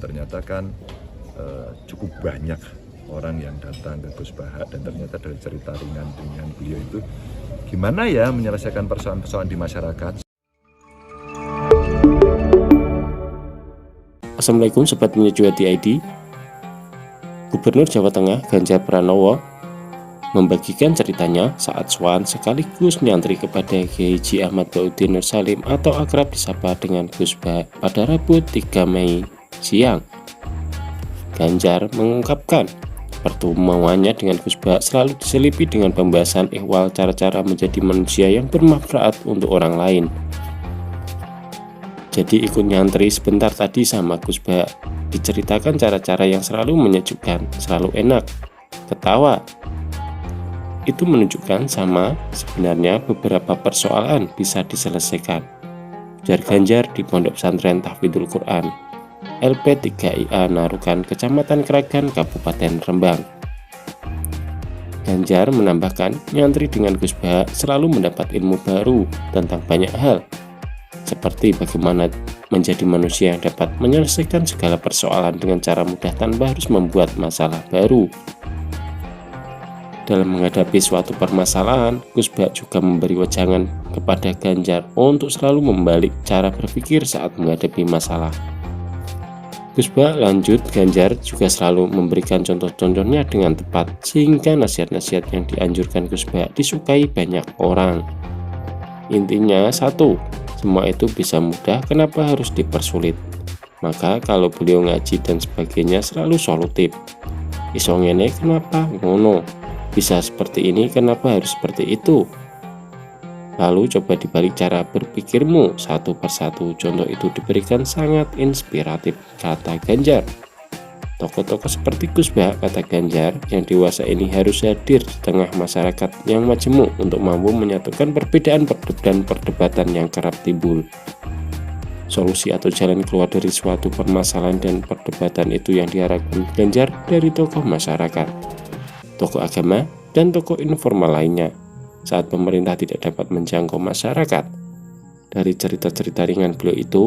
ternyata kan cukup banyak orang yang datang ke Gus Baha, dan ternyata dari cerita ringan beliau itu gimana ya menyelesaikan persoalan-persoalan di masyarakat. Assalamualaikum Sobat Menyejuati ID. Gubernur Jawa Tengah Ganjar Pranowo membagikan ceritanya saat sowan sekaligus nyantri kepada Kiai Haji Ahmad Bauddin Nur Salim atau akrab disapa dengan Gus Baha pada Rabu 3 Mei siang. Ganjar mengungkapkan pertemuannya dengan Gus Baha selalu diselipi dengan pembahasan ihwal cara-cara menjadi manusia yang bermanfaat untuk orang lain. Jadi ikut nyantri sebentar tadi sama Gus Baha, diceritakan cara-cara yang selalu menyejukkan, selalu enak, ketawa. Itu menunjukkan sama sebenarnya beberapa persoalan bisa diselesaikan. Ujar Ganjar di Pondok Pesantren Tahfidzul Quran LP3IA Narukan, Kecamatan Kragan, Kabupaten Rembang. Ganjar menambahkan, nyantri dengan Gus Baha selalu mendapat ilmu baru tentang banyak hal, seperti bagaimana menjadi manusia yang dapat menyelesaikan segala persoalan dengan cara mudah tanpa harus membuat masalah baru. Dalam menghadapi suatu permasalahan, Gus Baha juga memberi wejangan kepada Ganjar untuk selalu membalik cara berpikir saat menghadapi masalah. Gus Baha lanjut, Ganjar juga selalu memberikan contoh-contohnya dengan tepat, sehingga nasihat-nasihat yang dianjurkan Gus Baha disukai banyak orang. Intinya satu, semua itu bisa mudah, kenapa harus dipersulit? Maka kalau beliau ngaji dan sebagainya selalu solutif. Iso ngene kenapa ngono? Bisa seperti ini, kenapa harus seperti itu? Lalu coba dibalik cara berpikirmu satu persatu. Contoh itu diberikan sangat inspiratif, kata Ganjar. Tokoh-tokoh seperti Gus Baha, kata Ganjar, yang dewasa ini harus hadir di tengah masyarakat yang majemuk untuk mampu menyatukan perbedaan dan perdebatan yang kerap timbul. Solusi atau jalan keluar dari suatu permasalahan dan perdebatan itu yang diharapkan Ganjar dari tokoh masyarakat, tokoh agama, dan tokoh informal lainnya saat pemerintah tidak dapat menjangkau masyarakat. Dari cerita-cerita ringan beliau itu,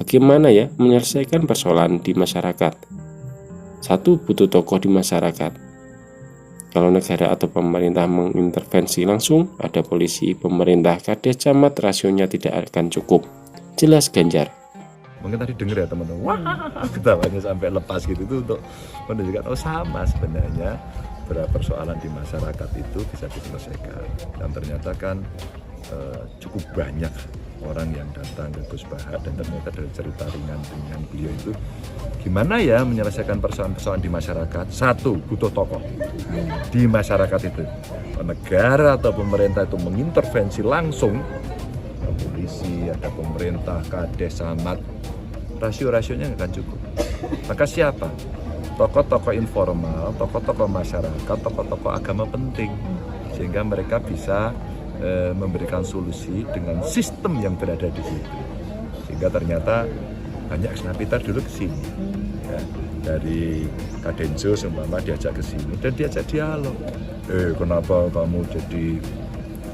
bagaimana ya menyelesaikan persoalan di masyarakat? Satu, butuh tokoh di masyarakat. Kalau negara atau pemerintah mengintervensi langsung, ada polisi, pemerintah, kades, camat, rasionya tidak akan cukup. Jelas Ganjar. Mungkin tadi dengar ya teman-teman, wah ketawanya sampai lepas gitu, itu untuk menunjukkan sama sebenarnya beberapa persoalan di masyarakat itu bisa diselesaikan. Dan ternyata kan cukup banyak orang yang datang ke Gus Baha, dan ternyata dari cerita ringan beliau itu gimana ya menyelesaikan persoalan-persoalan di masyarakat. Satu, butuh tokoh di masyarakat itu. Negara atau pemerintah itu mengintervensi langsung, ada polisi, ada pemerintah, kades, camat, rasio-rasionya nggak akan cukup. Maka siapa? Tokoh-tokoh informal, tokoh-tokoh masyarakat, tokoh-tokoh agama penting, sehingga mereka bisa memberikan solusi dengan sistem yang berada di situ. Sehingga ternyata banyak Snapita dulu ke sini, ya, dari Kadenso seumpama diajak ke sini dan diajak dialog. Kenapa kamu jadi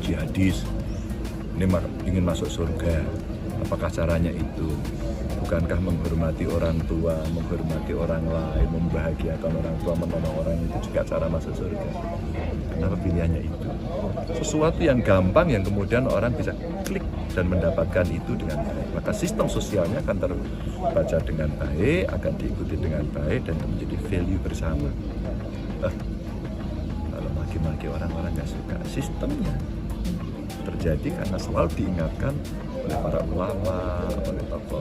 jihadis? Ini ingin masuk surga. Apakah caranya itu? Bukankah menghormati orang tua, menghormati orang lain, membahagiakan orang tua, menolong orang itu juga cara masuk surga? Kenapa pilihannya itu? Sesuatu yang gampang yang kemudian orang bisa klik dan mendapatkan itu dengan baik. Maka sistem sosialnya akan terbaca dengan baik, akan diikuti dengan baik, dan menjadi value bersama. Kalau maki-maki orang-orang nggak suka, sistemnya terjadi karena selalu diingatkan oleh para ulama, oleh tokoh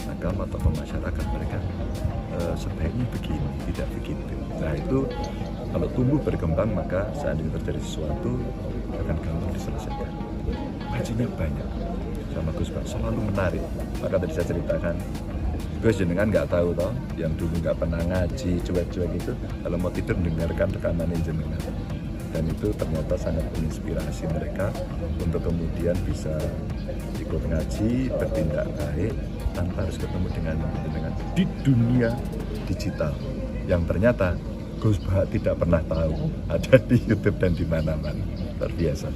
agama, tokoh masyarakat, mereka sebaiknya begini, tidak begitu. Nah itu kalau tumbuh berkembang, maka seandainya terjadi sesuatu akan gampang diselesaikan. Ngajinya banyak sama Gus Baha, selalu menarik. Maka tadi saya ceritakan, Gus jenengan nggak tahu toh, yang dulu nggak pernah ngaji, cuek-cuek itu, kalau mau tidur dengarkan rekaman jenengan. Dan itu ternyata sangat menginspirasi mereka untuk kemudian bisa ikut ngaji, bertindak baik, tanpa harus ketemu dengan di dunia digital yang ternyata Gus Baha tidak pernah tahu ada di YouTube dan di mana-mana. Luar biasa.